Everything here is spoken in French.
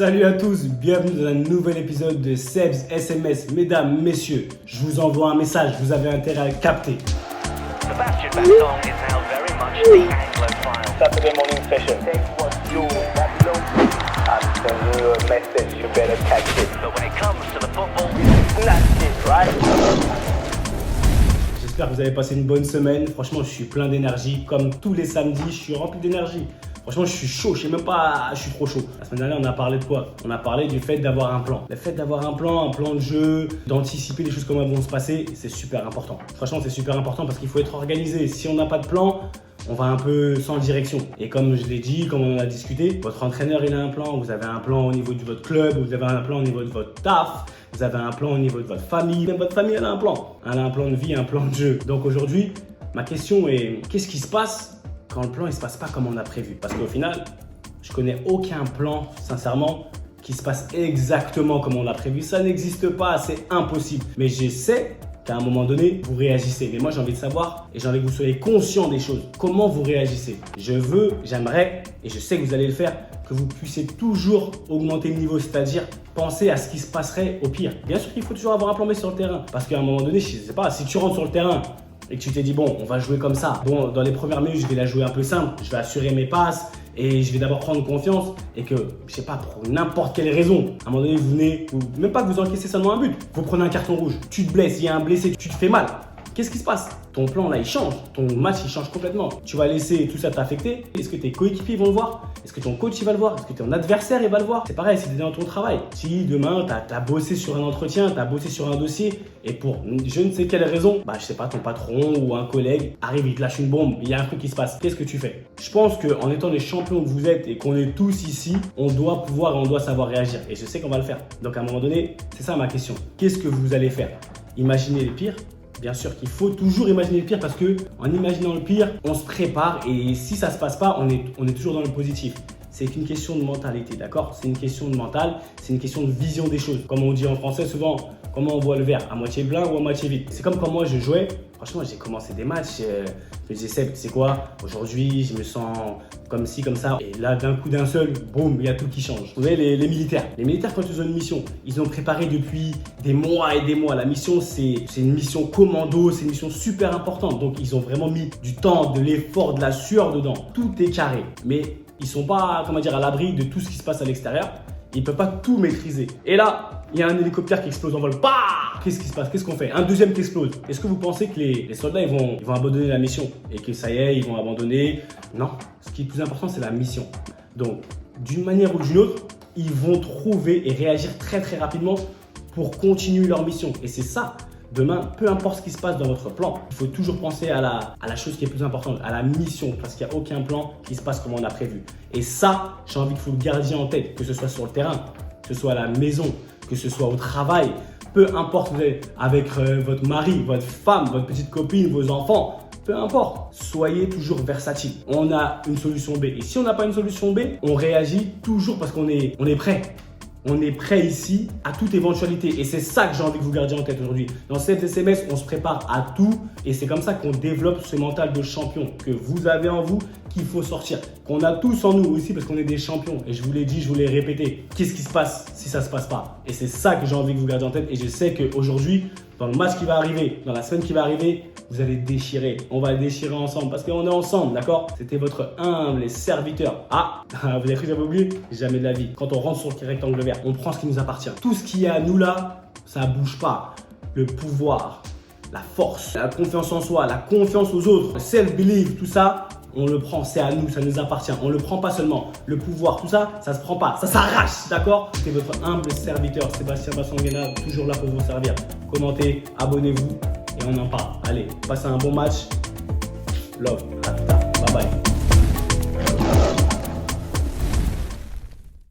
Salut à tous, bienvenue dans un nouvel épisode de Seb's SMS. Mesdames, messieurs, je vous envoie un message, vous avez intérêt à le capter. Sebastian Vettel is now very much the Anglophile. Saturday morning session. Take what you want and send you a message. You better catch it. But when it comes to the football, Snatch it, right? J'espère que vous avez passé une bonne semaine. Franchement, je suis plein d'énergie. Comme tous les samedis, je suis rempli d'énergie. Franchement, je suis chaud, je sais même pas, je suis trop chaud. La semaine dernière, on a parlé de quoi? On a parlé du fait d'avoir un plan. Le fait d'avoir un plan de jeu, d'anticiper les choses comment elles vont se passer, c'est super important. Franchement, c'est super important parce qu'il faut être organisé. Si on n'a pas de plan, on va un peu sans direction. Et comme je l'ai dit, comme on en a discuté, votre entraîneur, il a un plan. Vous avez un plan au niveau de votre club, vous avez un plan au niveau de votre taf, vous avez un plan au niveau de votre famille. Même votre famille, elle a un plan. Elle a un plan de vie, un plan de jeu. Donc aujourd'hui, ma question est, qu'est-ce qui se passe quand le plan ne se passe pas comme on a prévu? Parce qu'au final, je connais aucun plan, sincèrement, qui se passe exactement comme on l'a prévu. Ça n'existe pas, c'est impossible. Mais je sais qu'à un moment donné, vous réagissez. Mais moi, j'ai envie de savoir et j'ai envie que vous soyez conscient des choses. Comment vous réagissez? J'aimerais, et je sais que vous allez le faire, que vous puissiez toujours augmenter le niveau, c'est-à-dire penser à ce qui se passerait au pire. Bien sûr qu'il faut toujours avoir un plan B sur le terrain. Parce qu'à un moment donné, je ne sais pas, si tu rentres sur le terrain et que tu t'es dit, bon, on va jouer comme ça. Bon, dans les premières minutes, je vais la jouer un peu simple. Je vais assurer mes passes et je vais d'abord prendre confiance. Et que, je sais pas, pour n'importe quelle raison, à un moment donné, vous venez, même pas que vous encaissez seulement un but, vous prenez un carton rouge, tu te blesses, il y a un blessé, tu te fais mal. Qu'est-ce qui se passe? Ton plan là, il change. Ton match, il change complètement. Tu vas laisser tout ça t'affecter. Est-ce que tes coéquipiers vont le voir? Est-ce que ton coach il va le voir? Est-ce que ton adversaire il va le voir? C'est pareil, si tu es dans ton travail. Si demain, tu as bossé sur un entretien, tu as bossé sur un dossier et pour je ne sais quelle raison, je sais pas, ton patron ou un collègue arrive, il te lâche une bombe, il y a un truc qui se passe. Qu'est-ce que tu fais? Je pense qu'en étant les champions que vous êtes et qu'on est tous ici, on doit pouvoir et on doit savoir réagir. Et je sais qu'on va le faire. Donc à un moment donné, c'est ça ma question. Qu'est-ce que vous allez faire? Imaginez le pire. Bien sûr qu'il faut toujours imaginer le pire parce que en imaginant le pire, on se prépare et si ça se passe pas, on est toujours dans le positif. C'est qu'une question de mentalité, d'accord? C'est une question de mental, c'est une question de vision des choses. Comme on dit en français souvent, comment on voit le verre, à moitié plein ou à moitié vide. C'est comme quand moi je jouais, franchement j'ai commencé des matchs, je me disais Seb, tu sais quoi, aujourd'hui je me sens comme ci, comme ça. Et là d'un coup d'un seul, boum, il y a tout qui change. Vous voyez les militaires. Les militaires quand ils ont une mission, ils ont préparé depuis des mois et des mois. La mission c'est une mission commando, c'est une mission super importante. Donc ils ont vraiment mis du temps, de l'effort, de la sueur dedans. Tout est carré. Mais ils sont pas, comment dire, à l'abri de tout ce qui se passe à l'extérieur. Ils ne peuvent pas tout maîtriser. Et là, il y a un hélicoptère qui explose en vol. Bah! Qu'est-ce qui se passe? Qu'est-ce qu'on fait? Un deuxième qui explose. Est-ce que vous pensez que les soldats ils vont abandonner la mission? Et que ça y est, ils vont abandonner? Non. Ce qui est le plus important, c'est la mission. Donc, d'une manière ou d'une autre, ils vont trouver et réagir très très rapidement pour continuer leur mission. Et c'est ça. Demain, peu importe ce qui se passe dans votre plan, il faut toujours penser à la chose qui est plus importante, à la mission, parce qu'il n'y a aucun plan qui se passe comme on a prévu. Et ça, j'ai envie que vous le gardiez en tête, que ce soit sur le terrain, que ce soit à la maison, que ce soit au travail, peu importe vous êtes avec votre mari, votre femme, votre petite copine, vos enfants, peu importe, soyez toujours versatile. On a une solution B. Et si on n'a pas une solution B, on réagit toujours parce qu'on est prêt. On est prêt ici à toute éventualité et c'est ça que j'ai envie que vous gardiez en tête aujourd'hui. Dans cette SMS, on se prépare à tout et c'est comme ça qu'on développe ce mental de champion que vous avez en vous qu'il faut sortir. Qu'on a tous en nous aussi parce qu'on est des champions et je vous l'ai dit, je vous l'ai répété. Qu'est-ce qui se passe si ça se passe pas? Et c'est ça que j'ai envie que vous gardiez en tête et je sais qu'aujourd'hui, dans le match qui va arriver, dans la semaine qui va arriver, vous allez déchirer. On va déchirer ensemble parce qu'on est ensemble, d'accord? C'était votre humble serviteur. Ah, vous avez cru que j'avais oublié? Jamais de la vie. Quand on rentre sur le rectangle vert, on prend ce qui nous appartient. Tout ce qui est à nous là, ça bouge pas. Le pouvoir, la force, la confiance en soi, la confiance aux autres, le self-belief, tout ça, on le prend, c'est à nous, ça nous appartient. On le prend pas seulement. Le pouvoir, tout ça, ça se prend pas, ça s'arrache, d'accord? C'était votre humble serviteur, Sébastien Bassonguena, toujours là pour vous servir. Commentez, abonnez-vous et on en parle. Allez, passez un bon match. Love, à plus tard. Bye bye.